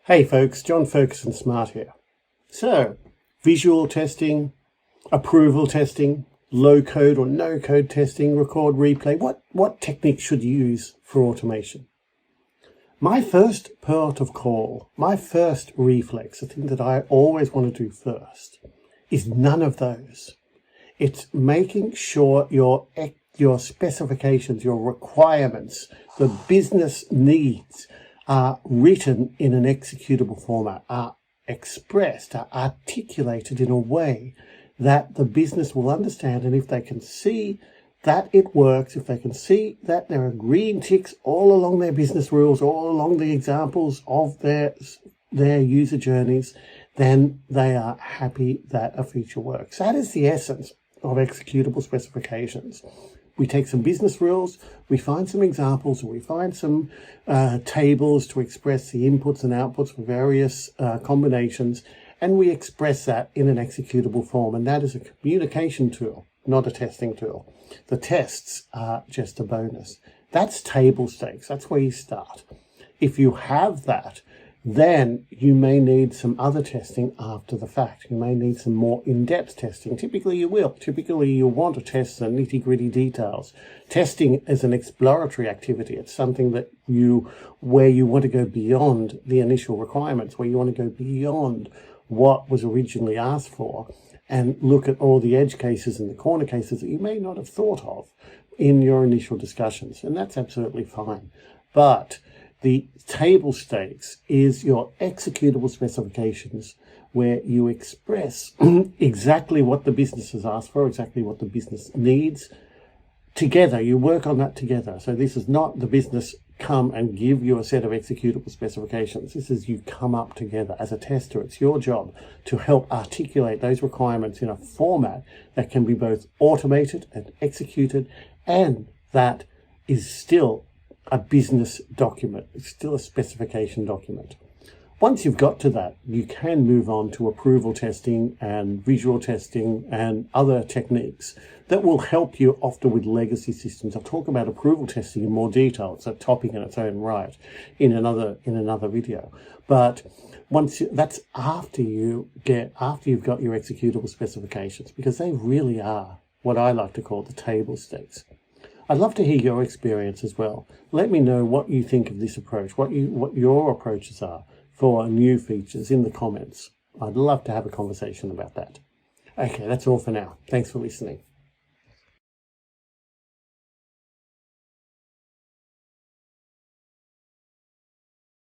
Hey folks, John Ferguson Smart here. So, visual testing, approval testing, low code or no code testing, record, replay, what techniques should you use for automation? My first port of call, my first reflex, the thing that I always want to do first, is none of those. It's making sure your specifications, your requirements, the business needs are written in an executable format, are expressed, are articulated in a way that the business will understand. And if they can see that it works, if they can see that there are green ticks all along their business rules, all along the examples of their user journeys, then they are happy that a feature works. That is the essence of executable specifications. We take some business rules, we find some examples, we find some tables to express the inputs and outputs for various combinations, and we express that in an executable form. And that is a communication tool, not a testing tool. The tests are just a bonus. That's table stakes. That's where you start. If you have that, then you may need some other testing after the fact. You may need some more in-depth testing. Typically you will. Typically you'll want to test the nitty-gritty details. Testing is an exploratory activity. It's something where you want to go beyond the initial requirements, where you want to go beyond what was originally asked for and look at all the edge cases and the corner cases that you may not have thought of in your initial discussions. And that's absolutely fine. But the table stakes is your executable specifications, where you express exactly what the business has asked for, exactly what the business needs. Together, you work on that together. So this is not the business come and give you a set of executable specifications. This is you come up together as a tester. It's your job to help articulate those requirements in a format that can be both automated and executed, and that is still a business document. It's still a specification document. Once you've got to that, you can move on to approval testing and visual testing and other techniques that will help you often with legacy systems. I'll talk about approval testing in more detail. It's a topic in its own right in another video. But that's after you've got your executable specifications, because they really are what I like to call the table stakes. I'd love to hear your experience as well. Let me know what you think of this approach, what your approaches are for new features in the comments. I'd love to have a conversation about that. Okay, that's all for now. Thanks for listening.